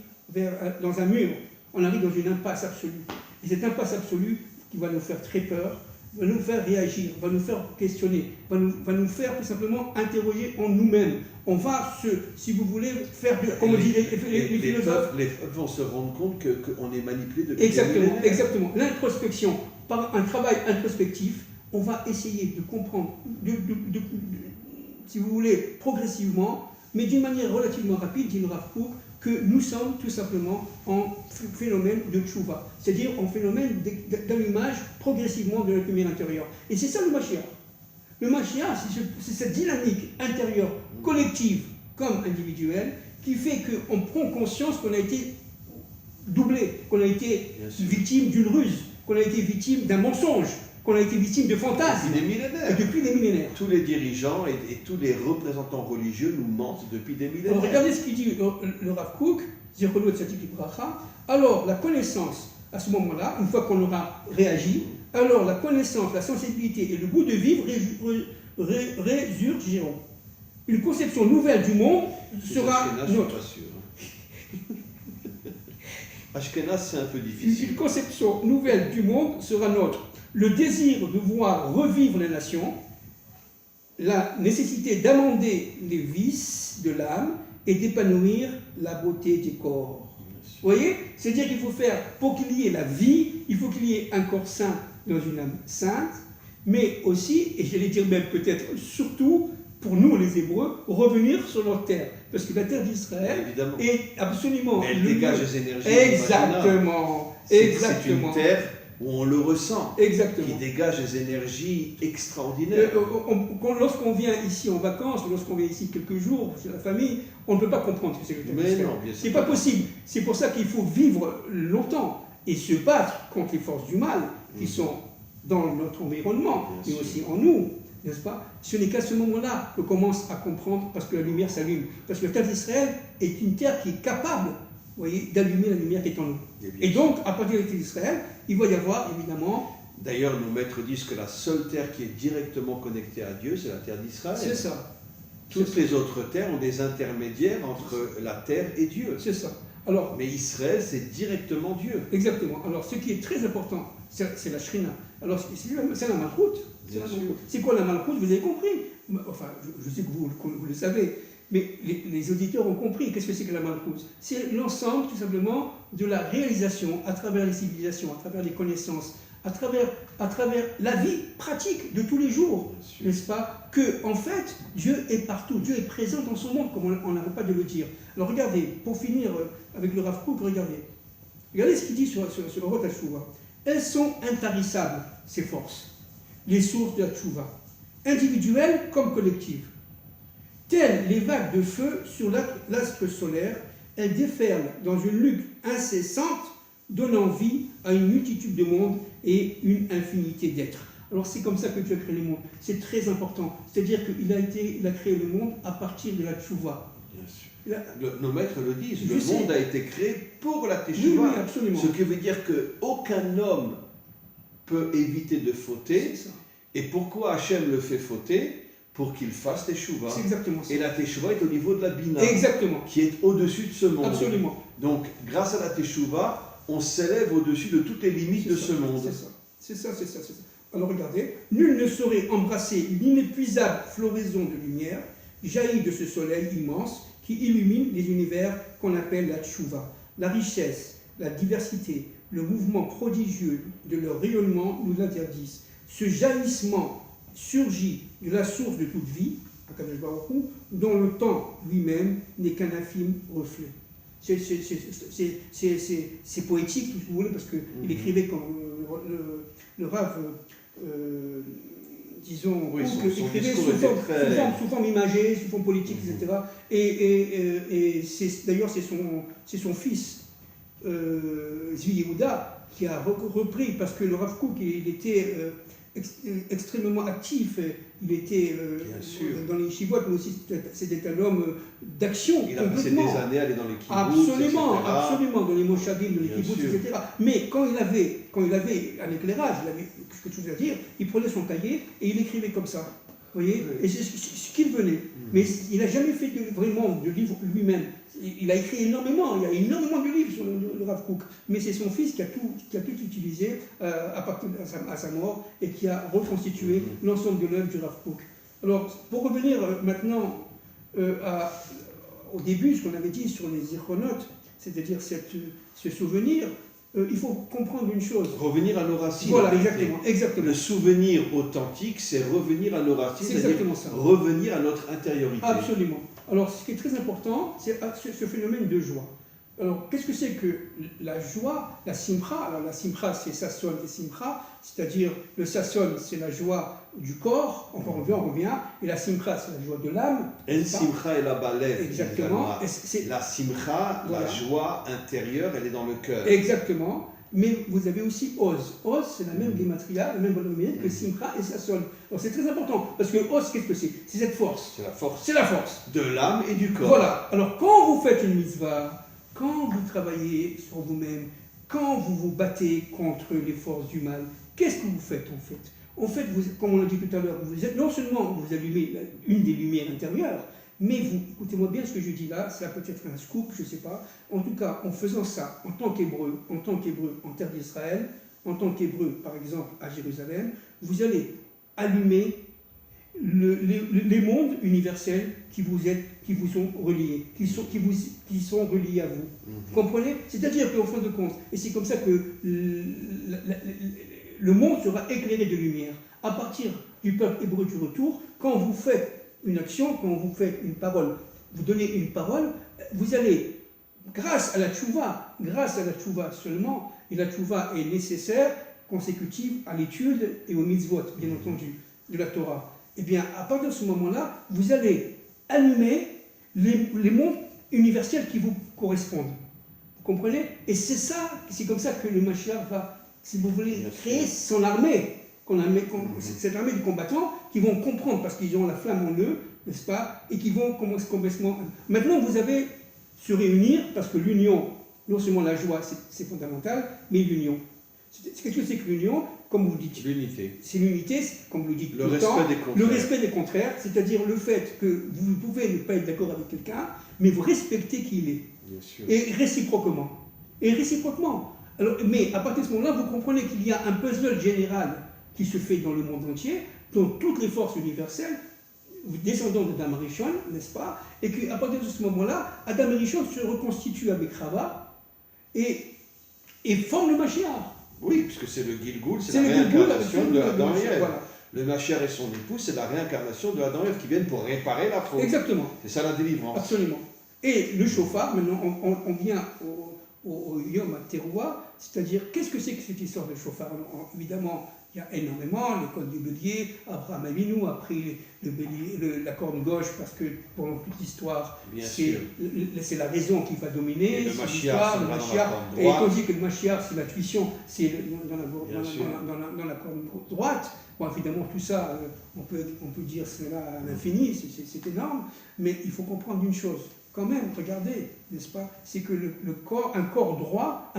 dans un mur, on arrive dans une impasse absolue. Et cette impasse absolue qui va nous faire très peur, va nous faire réagir, va nous faire questionner, va nous faire tout simplement interroger en nous-mêmes. On va si vous voulez, faire comme on dit les philosophes. Les peuples vont se rendre compte qu'on est manipulé depuis Exactement. L'introspection, par un travail introspectif, on va essayer de comprendre, si vous voulez, progressivement, mais d'une manière relativement rapide, dit le Rav Kook, que nous sommes tout simplement en phénomène de tchouva, c'est-à-dire en phénomène d'allumage progressivement de notre lumière intérieure. Et c'est ça le Mashiach. Le Mashiach, c'est cette dynamique intérieure, collective comme individuelle, qui fait qu'on prend conscience qu'on a été doublé, qu'on a été victime d'une ruse, qu'on a été victime d'un mensonge, qu'on a été victime de fantasmes. Depuis des millénaires. Et depuis des millénaires. Tous les dirigeants et tous les représentants religieux nous mentent depuis des millénaires. Alors regardez ce qu'il dit le Rav Kook, Zichrono Tzadik Libracha. Alors la connaissance, à ce moment-là, une fois qu'on aura réagi, alors la connaissance, la sensibilité et le goût de vivre résurgiront. Une conception nouvelle du monde sera notre. Ashkenaz, c'est un peu difficile. Une conception nouvelle du monde sera nôtre. Le désir de voir revivre les nations, la nécessité d'amender les vices de l'âme et d'épanouir la beauté des corps. Vous voyez? C'est-à-dire qu'il faut faire, pour qu'il y ait la vie, il faut qu'il y ait un corps saint dans une âme sainte, mais aussi, et j'allais dire même peut-être surtout, pour nous les Hébreux, revenir sur leur terre. Parce que la terre d'Israël est absolument... Elle dégage les énergies. Exactement. C'est une terre où on le ressent. Exactement. Qui dégage des énergies extraordinaires. Lorsqu'on vient ici en vacances, lorsqu'on vient ici quelques jours chez la famille, on ne peut pas comprendre ce que c'est que le terre d'Israël. Non, bien sûr. C'est pas possible. C'est pour ça qu'il faut vivre longtemps et se battre contre les forces du mal qui sont dans notre environnement, mais aussi en nous. N'est-ce pas? Ce n'est qu'à ce moment-là qu'on commence à comprendre, parce que la lumière s'allume. Parce que la terre d'Israël est une terre qui est capable, vous voyez, d'allumer la lumière qui est en nous. Et donc, à partir de la terre d'Israël, il va y avoir évidemment... D'ailleurs, nos maîtres disent que la seule terre qui est directement connectée à Dieu, c'est la terre d'Israël. C'est ça. Toutes les autres terres ont des intermédiaires entre la terre et Dieu. C'est ça. Alors, mais Israël, c'est directement Dieu. Exactement. Alors, ce qui est très important, c'est la Shrina. Alors, c'est la Malchout. C'est quoi la Malchout? Vous avez compris. Enfin, je sais que vous le savez, mais les auditeurs ont compris. Qu'est-ce que c'est que la Malchout? C'est l'ensemble, tout simplement, de la réalisation à travers les civilisations, à travers les connaissances, à travers la vie pratique de tous les jours, n'est-ce pas? Que, en fait, Dieu est partout. Dieu est présent dans son monde, comme on n'arrête pas de le dire. Alors, regardez, pour finir avec le Rav Kook, regardez ce qu'il dit sur le Rosh Hashanah. Elles sont intarissables, ces forces, les sources de la tchouva, individuelles comme collectives. Telles les vagues de feu sur l'astre solaire, elles déferlent dans une lutte incessante, donnant vie à une multitude de mondes et une infinité d'êtres. Alors c'est comme ça que Dieu a créé le monde. C'est très important. C'est-à-dire qu'il a créé le monde à partir de la tchouva. Nos maîtres le disent, le monde a été créé pour la teshuva. Oui, absolument. Ce qui veut dire qu'aucun homme peut éviter de fauter. Et pourquoi Hachem le fait fauter? Pour qu'il fasse teshuva. C'est exactement ça. Et la teshuva est au niveau de la bina. Exactement. Qui est au-dessus de ce monde. Absolument. Donc, grâce à la teshuva, on s'élève au-dessus de toutes les limites de ce monde. C'est ça. Alors regardez, nul ne saurait embrasser l'inépuisable floraison de lumière jaillie de ce soleil immense qui illumine les univers qu'on appelle la tchouva. La richesse, la diversité, le mouvement prodigieux de leur rayonnement nous interdisent. Ce jaillissement surgit de la source de toute vie, Akadosh Baruch Hu, dont le temps lui-même n'est qu'un infime reflet. C'est poétique, si vous voulez, parce qu'il écrivait comme le Rav, disons, oui, écrivait sous forme imagée, sous forme politique, etc. Et d'ailleurs, c'est son fils, Zvi Yehuda, qui a repris, parce que le Rav Kook, il était extrêmement actif, il était dans les yeshivot, mais aussi c'était un homme d'action. Il a passé des années à aller dans les kibbutz, absolument, dans les moshavim, dans les kibbutz, etc. Mais quand il avait un éclairage, il avait quelque chose à dire, il prenait son cahier et il écrivait comme ça. Vous voyez? Et c'est ce qu'il venait. Mais il n'a jamais fait vraiment de livre lui-même. Il a écrit énormément, il y a énormément de livres sur le Rav Kook, mais c'est son fils qui a tout utilisé à partir de sa mort et qui a reconstitué l'ensemble de l'œuvre du Rav Kook. Alors, pour revenir maintenant au début, ce qu'on avait dit sur les zichronotes, c'est-à-dire ce souvenir, il faut comprendre une chose. Revenir à nos racines. Voilà, exactement. Le souvenir authentique, c'est revenir à nos racines, c'est-à-dire revenir à notre intériorité. Absolument. Alors, ce qui est très important, c'est ce phénomène de joie. Alors, qu'est-ce que c'est que la joie, la simcha? Alors, la simcha, c'est sasson et simcha, c'est-à-dire le sasson, c'est la joie du corps, on revient, et la simcha, c'est la joie de l'âme. El simcha et la balève. Exactement. La simcha, voilà. La joie intérieure, elle est dans le cœur. Exactement. Mais vous avez aussi Oz. Oz, c'est la même gématria, la même valeur numérique que Simcha et Sasson. Alors c'est très important, parce que Oz, qu'est-ce que c'est? C'est cette force. C'est la force C'est la force. de l'âme et du corps. Voilà. Alors quand vous faites une mitzvah, quand vous travaillez sur vous-même, quand vous vous battez contre les forces du mal, qu'est-ce que vous faites en fait? En fait, vous, comme on l'a dit tout à l'heure, non seulement vous allumez une des lumières intérieures, mais vous, écoutez-moi bien ce que je dis là, ça peut être un scoop, je ne sais pas. En tout cas, en faisant ça, en tant qu'hébreu en terre d'Israël, en tant qu'hébreu, par exemple, à Jérusalem, vous allez allumer les mondes universels qui vous sont reliés, qui sont reliés à vous. Vous comprenez? C'est-à-dire qu'en fin de compte, et c'est comme ça que le monde sera éclairé de lumière. À partir du peuple hébreu du retour, quand vous faites une action, quand vous faites une parole, vous donnez une parole, vous allez, grâce à la tchouva seulement, et la tchouva est nécessaire, consécutive à l'étude et au mitzvot, bien entendu, de la Torah. Eh bien, à partir de ce moment-là, vous allez allumer les mondes universels qui vous correspondent. Vous comprenez? Et c'est comme ça que le Mashiach va, si vous voulez, créer son armée. Cette armée de combattants qui vont comprendre parce qu'ils ont la flamme en eux, n'est-ce pas, et qui vont complètement... Maintenant, vous avez se réunir parce que l'union, non seulement la joie, c'est fondamental, mais l'union. Qu'est-ce que c'est que l'union? Comme vous dites. L'unité. C'est l'unité, comme vous le dites. Le respect des contraires, c'est-à-dire le fait que vous pouvez ne pas être d'accord avec quelqu'un, mais vous respectez qui il est. Bien sûr. Et réciproquement. Alors, mais à partir de ce moment-là, vous comprenez qu'il y a un puzzle général qui se fait dans le monde entier, dont toutes les forces universelles, descendant d'Adam Rishon, n'est-ce pas? Et qu'à partir de ce moment-là, Adam Rishon se reconstitue avec Rava et forme le Mashiach. Oui, puisque c'est le Gilgoul, c'est la réincarnation de Adam et Ève. Voilà. Le Mashiach et son épouse, c'est la réincarnation de Adam et Ève qui viennent pour réparer la faute. Exactement. C'est ça la délivrance. Absolument. Et le chauffard, maintenant, on vient au Yom HaTeruah, c'est-à-dire, qu'est-ce que c'est que cette histoire de chauffard? Évidemment, il y a énormément, l'école du bélier, Abraham Avinu a pris la corne gauche parce que pendant toute l'histoire, c'est la raison qui va dominer, le c'est Mashiach, le Mashiach. Et tandis que le Mashiach, c'est la tuition, c'est dans la corne droite. Bon, évidemment, tout ça, on peut dire cela à l'infini, c'est énorme, mais il faut comprendre une chose. Quand même, regardez, n'est-ce pas, c'est que un corps droit,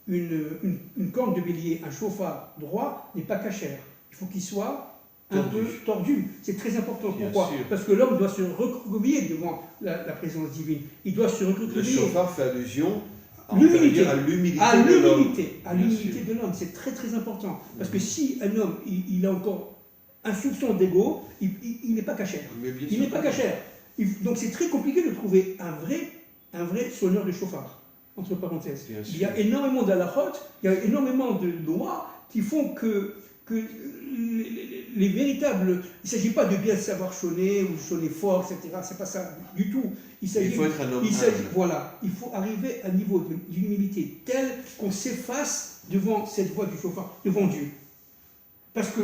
une corne de bélier, un chauffard droit n'est pas cachère. Il faut qu'il soit un peu tordu. C'est très important. Pourquoi? Parce que l'homme doit se recroqueviller devant la présence divine. Il doit se recroqueviller. Le chauffard fait allusion à l'humilité de l'homme. C'est très très important. Parce que si un homme, il a encore un soupçon d'ego, il n'est pas cachère. Il n'est pas cachère. Donc c'est très compliqué de trouver un vrai sonneur de chauffard, entre parenthèses. Il y a énormément d'halachot, il y a énormément de lois qui font que les véritables... Il ne s'agit pas de bien savoir chonner ou chonner fort, etc. C'est pas ça du tout. Il faut être un homme humble. Voilà, il faut arriver à un niveau d'humilité tel qu'on s'efface devant cette voix du chauffard, devant Dieu. Parce que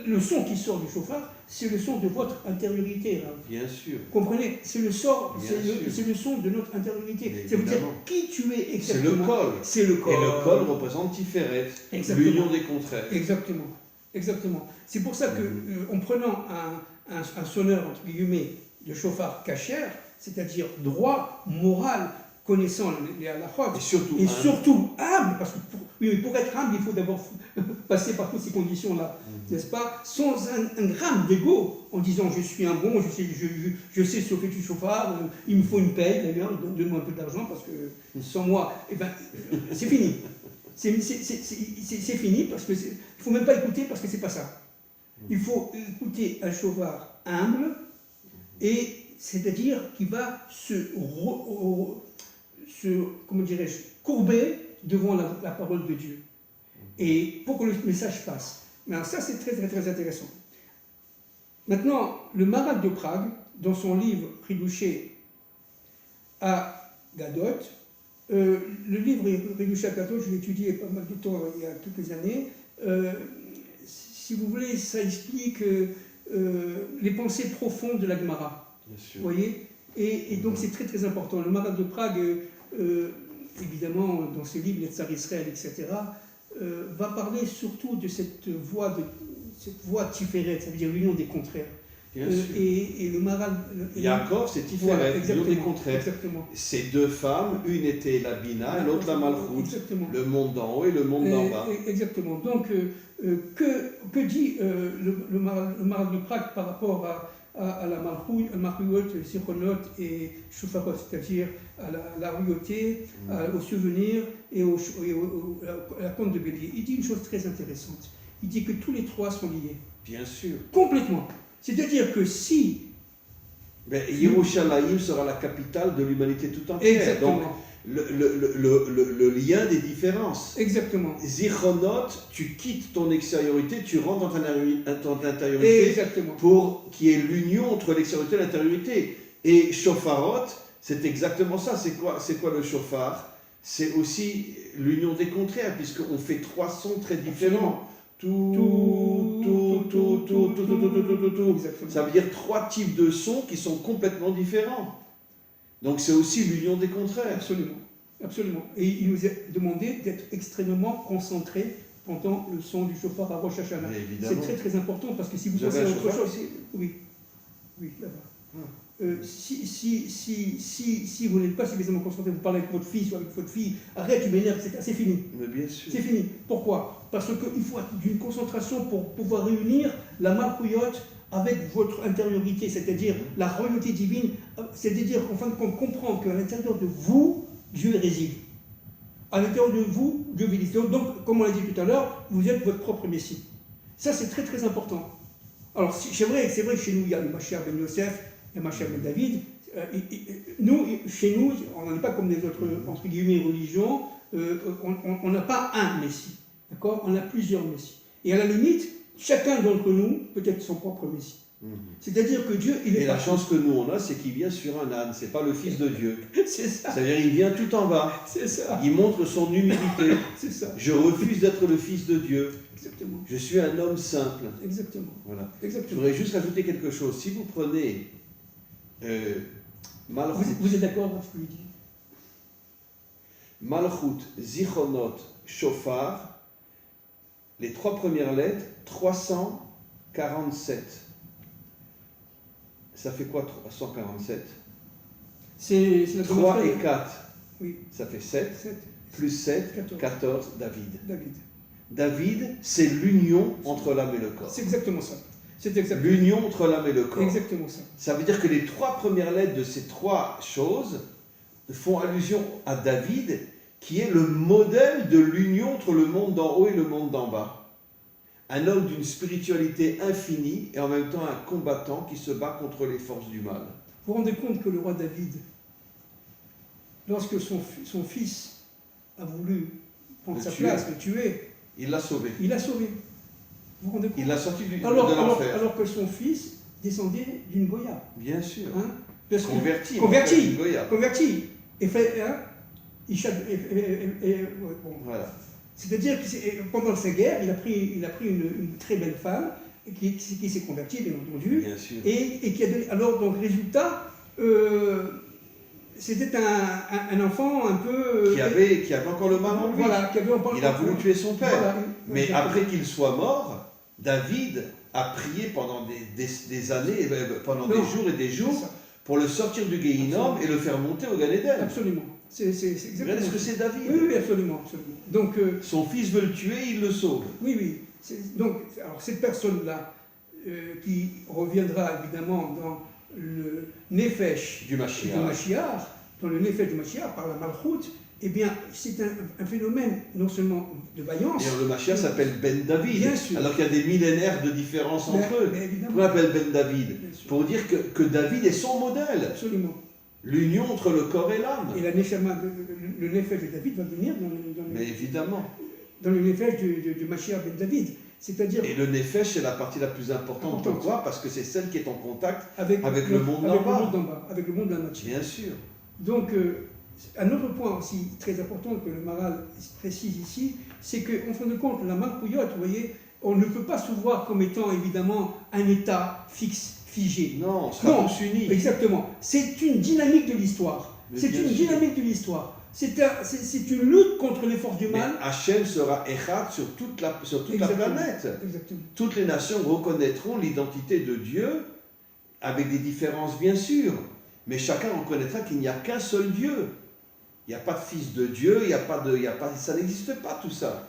le son qui sort du chauffard, c'est le son de votre intériorité. Là. Bien sûr. Vous comprenez? C'est le son de notre intériorité. Ça veut dire qui tu es exactement. C'est le col. C'est le col. Et le col représente Tiferet, l'union des contraires. Exactement. C'est pour ça que, en prenant un sonneur, entre guillemets, de chauffard cachère, c'est-à-dire droit, moral, connaissant les halachot, et surtout humble, parce que pour être humble, il faut d'abord passer par toutes ces conditions-là, n'est-ce pas? Sans un gramme d'ego, en disant je suis un bon, je sais chauffer du chauffard, il me faut une paye d'ailleurs, donne-moi un peu d'argent parce que sans moi, c'est fini. C'est fini parce que il ne faut même pas écouter parce que c'est pas ça. Il faut écouter un chauffard humble et c'est-à-dire qui va comment dirais-je, courber devant la parole de Dieu. Et pour que le message passe. Mais alors ça, c'est très, très, très intéressant. Maintenant, le Maharal de Prague, dans son livre Ridouché à Gadot, le livre Ridouché à Gadot, je l'ai étudié pas mal de temps il y a quelques années. Si vous voulez, ça explique les pensées profondes de la Gemara. Vous voyez? Et donc c'est très très important. Le Maharal de Prague évidemment, dans ses livres, Les Tsar Israël, etc., va parler surtout de cette voie Tiferet, ça veut dire l'union des contraires. Bien sûr. Et le Maral. Yaakov, c'est Voilà, Tiferet, l'union des contraires. Exactement. Ces deux femmes, une était la Bina et l'autre la Malchut. Exactement. Le monde d'en haut et le monde d'en bas. Exactement. Donc, que dit le Maral de Prague par rapport à la Malchut, Zichronot et Shofarot, c'est-à-dire à la royauté, au souvenir et à la compte de bélier. Il dit une chose très intéressante. Il dit que tous les trois sont liés. Bien sûr. Complètement. C'est-à-dire que si... Mais Yerushalayim sera la capitale de l'humanité tout entière. Exactement. Donc, le lien des différences. Exactement. Zichronot, tu quittes ton extériorité, tu rentres dans ton intériorité. Exactement. Pour qu'il y ait l'union entre l'extériorité et l'intériorité. Et Shofarot, c'est exactement ça. C'est quoi le shofar? C'est aussi l'union des contraires, puisqu'on fait trois sons très différents. Tout. Ça veut dire trois types de sons qui sont complètement différents. Donc c'est aussi l'union des contraires. Absolument. Absolument. Et il nous est demandé d'être extrêmement concentrés pendant le son du shofar à Rosh Hashanah. C'est très très important parce que si vous pensez à autre chose... Oui, là-bas. Si vous n'êtes pas suffisamment concentré, vous parlez avec votre fils ou avec votre fille, arrête, tu m'énerves, c'est fini. Mais bien sûr. C'est fini. Pourquoi? Parce qu'il faut d'une concentration pour pouvoir réunir la Malchuyot avec votre intériorité, c'est-à-dire la royauté divine, c'est-à-dire qu'en fin de compte, comprend qu'à l'intérieur de vous, Dieu réside. À l'intérieur de vous, Dieu vit. Donc, comme on l'a dit tout à l'heure, vous êtes votre propre Messie. Ça, c'est très très important. Alors, c'est vrai que chez nous, il y a le Mashiach ben Yosef, le Mashiach ben David. Chez nous, on n'est pas comme les autres, entre guillemets, religions, on n'a pas un Messie. D'accord? On a plusieurs Messies. Et à la limite, chacun d'entre nous peut être son propre Messie. C'est-à-dire que Dieu, il est... Et la chance que nous on a, c'est qu'il vient sur un âne, c'est pas le Fils de Dieu. C'est ça. C'est-à-dire il vient tout en bas. C'est ça. Il montre son humilité. C'est ça. Je refuse d'être le Fils de Dieu. Exactement. Je suis un homme simple. Exactement. Voilà. Je Exactement. voudrais juste rajouter quelque chose. Si vous prenez Malchut, Vous êtes d'accord avec ce que je dis? Malchut, Zichronot, Shofar, les trois premières lettres, 347. Ça fait quoi 347? C'est la 3 et 4, oui. ça fait 7, 7. plus 7, 14, David. David, c'est l'union entre l'âme et le corps. c'est exactement ça. C'est exactement L'union entre l'âme et le corps. exactement ça. Ça veut dire que les trois premières lettres de ces trois choses font allusion à David, qui est le modèle de l'union entre le monde d'en haut et le monde d'en bas. Un homme d'une spiritualité infinie et en même temps un combattant qui se bat contre les forces du mal. Vous vous rendez compte que le roi David, lorsque son fils a voulu prendre sa place, le tuer, il l'a sauvé. il l'a sauvé. Vous vous rendez compte? Il l'a sorti de l'enfer. Alors que son fils descendait d'une Goya. Bien sûr. Hein? Converti. Et fait, hein? Bon. Voilà. C'est-à-dire que pendant sa guerre, il a pris une très belle femme qui s'est convertie, bien entendu. Bien sûr. Et qui a donné. Alors, donc, résultat, c'était un enfant un peu. Qui avait encore le mal en lui. Voilà, qui avait il a voulu tuer son père. Voilà, mais exactement. après qu'il soit mort, David a prié pendant des années, pendant des jours et des jours, pour le sortir du Guéhinom et le faire monter au Gan Eden. Absolument. C'est exactement. Regardez ce que c'est David. Oui, absolument. Donc, son fils veut le tuer, il le sauve. Oui. Donc, alors, cette personne-là, qui reviendra évidemment dans le Nefesh du Mashiach, dans le Nefesh du Mashiach, par la Malchut, eh bien, c'est un phénomène non seulement de vaillance. Et le Mashiach s'appelle Ben David, bien sûr. Alors qu'il y a des millénaires de différence entre eux. Pourquoi on l'appelle Ben David? Pour dire que David est son modèle. Absolument. L'union entre le corps et l'âme. Et la Neshama, le Nefesh de David va venir Mais évidemment. Dans le Nefesh du Mashiach Ben David. C'est-à-dire... Et le Nefesh, c'est la partie la plus importante. Pourquoi? Parce que c'est celle qui est en contact avec le monde d'en bas. Avec le monde de la matière. Bien sûr. Donc, un autre point aussi très important que le Maral précise ici, c'est qu'en fin de compte, la Malchuyot, vous voyez, on ne peut pas se voir comme étant évidemment un état fixe, figé. Non, on sera tous unis. Exactement. C'est une dynamique de l'histoire. C'est une dynamique de l'histoire. c'est une lutte contre les forces du Mais mal. Hachem sera Echad sur toute la planète. Exactement. Toutes les nations reconnaîtront l'identité de Dieu, avec des différences bien sûr, mais chacun reconnaîtra qu'il n'y a qu'un seul Dieu. Il n'y a pas de fils de Dieu, ça n'existe pas tout ça.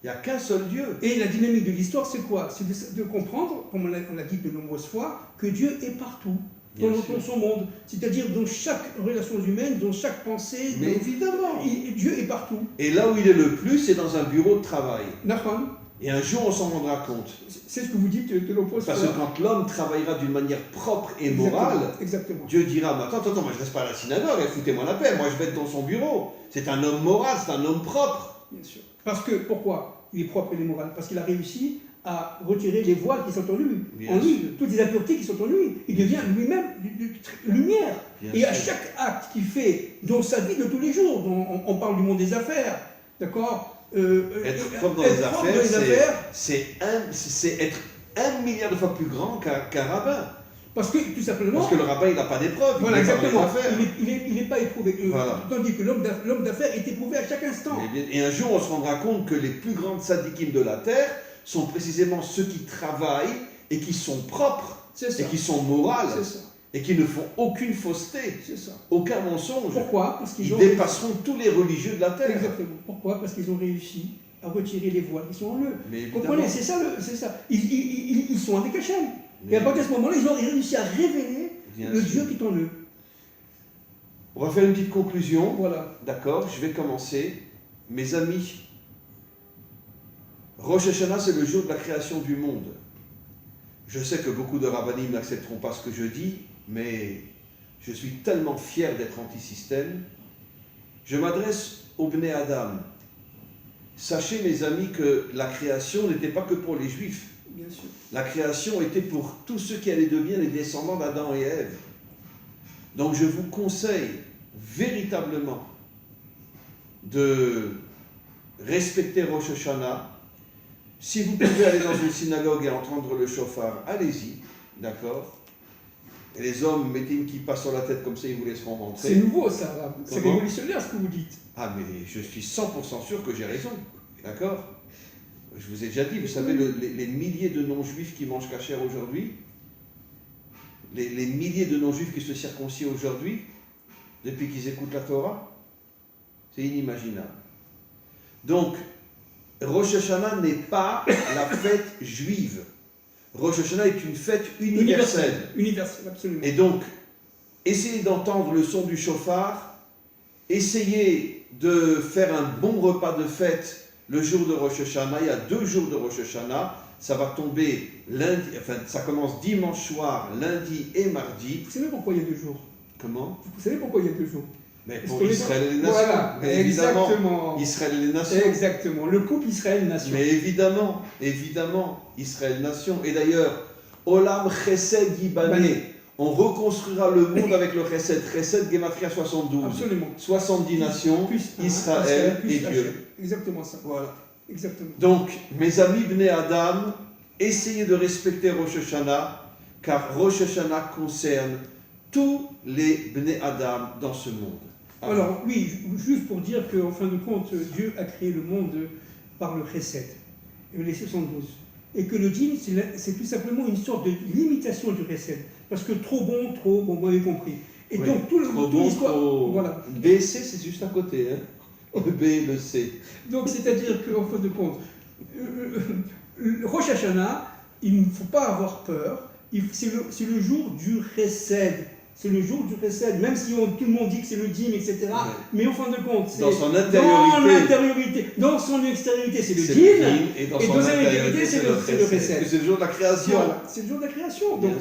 Il n'y a qu'un seul Dieu. Et la dynamique de l'histoire, c'est quoi? C'est de comprendre, comme on l'a dit de nombreuses fois, que Dieu est partout, dans son monde. C'est-à-dire dans chaque relation humaine, dans chaque pensée. Mais évidemment. Dieu est partout. Et là où il est le plus, c'est dans un bureau de travail. Nahum. Et un jour, on s'en rendra compte. C'est ce que vous dites de l'opposé. Parce que quand l'homme travaillera d'une manière propre et morale, exactement. Dieu dira, mais attends, moi je ne reste pas à la synagogue, foutez-moi la paix, moi je vais être dans son bureau. C'est un homme moral, c'est un homme propre. Bien sûr. Parce que, pourquoi il est propre et il est moral? Parce qu'il a réussi à retirer les voiles qui sont en lui, toutes les impuretés qui sont en lui. Il devient lui-même lumière. Et à chaque acte qu'il fait dans sa vie de tous les jours, on parle du monde des affaires, d'accord? Être propre dans les affaires, c'est être 1 milliard de fois plus grand qu'un rabbin. Parce que, tout simplement... Parce que le rabbin, il n'a pas d'épreuve. Voilà, exactement. Il n'est pas éprouvé. Voilà. Tandis que l'homme d'affaires est éprouvé à chaque instant. Et un jour, on se rendra compte que les plus grandes sadikim de la terre sont précisément ceux qui travaillent et qui sont propres et qui sont morales et qui ne font aucune fausseté, aucun mensonge. Pourquoi? Parce qu'ils dépasseront tous les religieux de la terre. Exactement. Pourquoi? Parce qu'ils ont réussi à retirer les voiles qui sont en eux. Vous comprenez? C'est ça. Ils sont avec Hachem. Et à partir de ce moment-là, ils ont réussi à révéler le Dieu qui est en eux. On va faire une petite conclusion. Voilà. D'accord, je vais commencer. Mes amis, Rosh Hashanah, c'est le jour de la création du monde. Je sais que beaucoup de rabbinim n'accepteront pas ce que je dis, mais je suis tellement fier d'être anti-système. Je m'adresse au Bnei Adam. Sachez, mes amis, que la création n'était pas que pour les Juifs. Bien sûr. La création était pour tous ceux qui allaient devenir les descendants d'Adam et Ève. Donc je vous conseille véritablement de respecter Rosh Hashanah. Si vous pouvez aller dans une synagogue et entendre le shofar, allez-y, d'accord? Et les hommes, mettez une kippa sur la tête comme ça, ils vous laisseront rentrer. C'est nouveau ça, c'est révolutionnaire ce que vous dites. Ah mais je suis 100% sûr que j'ai raison, d'accord? Je vous ai déjà dit, vous savez, les milliers de non-juifs qui mangent kasher aujourd'hui, les milliers de non-juifs qui se circoncisent aujourd'hui, depuis qu'ils écoutent la Torah, c'est inimaginable. Donc, Rosh Hashanah n'est pas la fête juive. Rosh Hashanah est une fête universelle. Universelle, absolument. Et donc, essayez d'entendre le son du shofar, essayez de faire un bon repas de fête le jour de Rosh Hashanah. Il y a 2 jours de Rosh Hashanah. Ça va tomber lundi, enfin ça commence dimanche soir, lundi et mardi. Vous savez pourquoi il y a 2 jours? Comment? Vous savez pourquoi il y a 2 jours? Mais pour Israël et les nations. Voilà, mais évidemment, Israël et les nations. Exactement, le couple Israël-Nation. Mais évidemment, Israël-Nation. Et d'ailleurs, Olam Chesed Yibané. On reconstruira le monde avec le Chesed. Chesed Gematria 72. Absolument. 70 nations, plus Israël et Dieu. Exactement ça. Voilà. Exactement. Donc, mes amis Bnei Adam, essayez de respecter Rosh Hashanah, car Rosh Hashanah concerne tous les Bnei Adam dans ce monde. Alors, oui, juste pour dire qu'en fin de compte, Dieu a créé le monde par le Chesed, les 72. Et que le djinn, c'est tout simplement une sorte de limitation du Chesed. Parce que trop bon, vous m'avez compris. Et oui, donc, tout l'histoire. Voilà. B, C, c'est juste à côté. Hein. Le B et le C. Donc, c'est-à-dire qu'en fin de compte, Rosh Hashanah, il ne faut pas avoir peur. C'est le jour du Chesed. C'est le jour du Chesed, même si tout le monde dit que c'est le dîme, etc. Ouais. Mais en fin de compte, c'est dans son intériorité. Dans son extériorité, c'est le dîme. Et dans son intériorité, c'est le Chesed. C'est le jour de la création. Voilà, c'est le jour de la création. Donc,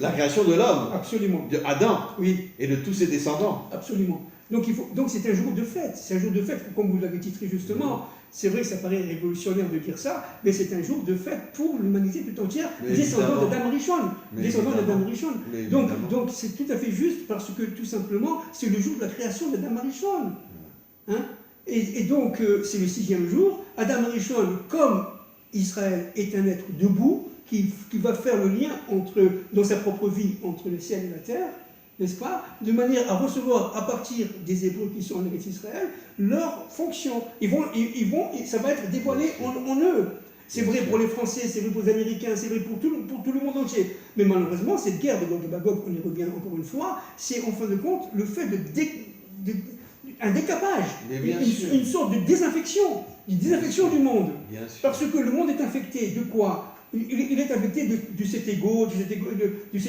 la création de l'homme. Absolument. De Adam. Oui. Et de tous ses descendants. Absolument. Donc c'est un jour de fête. C'est un jour de fête, comme vous l'avez titré justement. C'est vrai que ça paraît révolutionnaire de dire ça, mais c'est un jour de fête pour l'humanité tout entière, descendant d'Adam Rishon. Descendant d'Adam Rishon. Donc c'est tout à fait juste parce que tout simplement, c'est le jour de la création d'Adam Rishon. Hein? Et donc c'est le 6e jour. Adam Rishon, comme Israël est un être debout, qui va faire le lien dans sa propre vie entre le ciel et la terre, n'est-ce pas, de manière à recevoir à partir des Hébreux qui sont en Eretz Israël leur fonction. Ça va être dévoilé en eux. C'est vrai pour les Français, c'est vrai pour les Américains, c'est vrai pour tout le monde entier. Mais malheureusement, cette guerre de Gog et Magog, on y revient encore une fois, c'est en fin de compte le fait un décapage, une sorte de désinfection du monde. Parce que le monde est infecté de quoi? Il est infecté de cet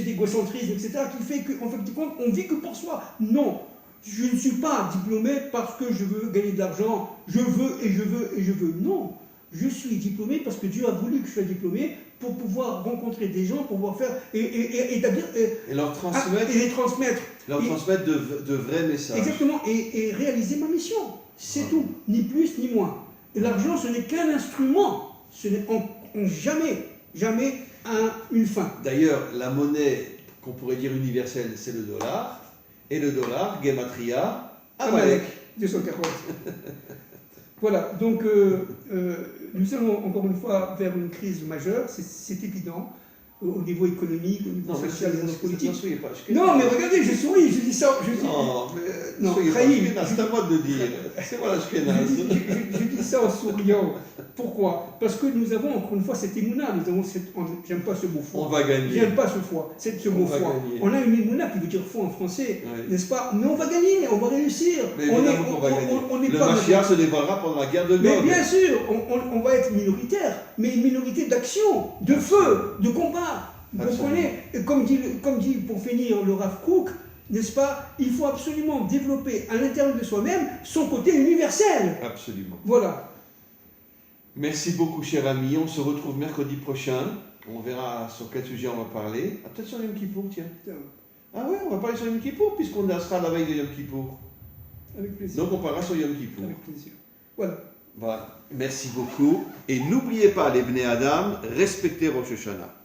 égocentrisme, etc., qui fait qu'en fait, on vit que pour soi. Non, je ne suis pas diplômé parce que je veux gagner de l'argent, je veux et je veux et je veux. Non, je suis diplômé parce que Dieu a voulu que je sois diplômé pour pouvoir rencontrer des gens, pour pouvoir faire et établir et leur transmettre, de vrais messages. Exactement, et réaliser ma mission. C'est tout, ni plus ni moins. Et l'argent, ce n'est qu'un instrument, ce n'est jamais une fin. D'ailleurs, la monnaie qu'on pourrait dire universelle, c'est le dollar, et le dollar, Gematria, Amalek. 240. Voilà, donc nous allons encore une fois vers une crise majeure, c'est évident, au niveau économique, au niveau social, au niveau politique. Non, mais regardez, je souris, je dis ça. Non, c'est à moi de le dire. C'est moi je dis ça en souriant. Pourquoi? Parce que nous avons encore une fois cette émouna, j'aime pas ce mot foi. On va gagner. J'aime pas ce foi, ce mot foi. On a une émouna qui veut dire foi en français, n'est-ce pas? Mais on va gagner, on va réussir. Mais évidemment qu'on va gagner. Le Mashiach se dévoilera pendant la guerre de Gog. Mais bien sûr, on va être minoritaire, mais une minorité d'action, de feu, de combat. Vous comprenez? Comme dit pour finir le Rav Kook, n'est-ce pas? Il faut absolument développer à l'intérieur de soi-même son côté universel. Absolument. Voilà. Merci beaucoup, cher ami. On se retrouve mercredi prochain. On verra sur quel sujet on va parler. Ah, peut-être sur Yom Kippour, tiens. Ah ouais, on va parler sur Yom Kippour, puisqu'on sera la veille de Yom Kippour. Avec plaisir. Donc on parlera sur Yom Kippour. Avec plaisir. Voilà. Voilà. Merci beaucoup. Et n'oubliez pas, les Bnei Adam, respectez Rosh Hashanah.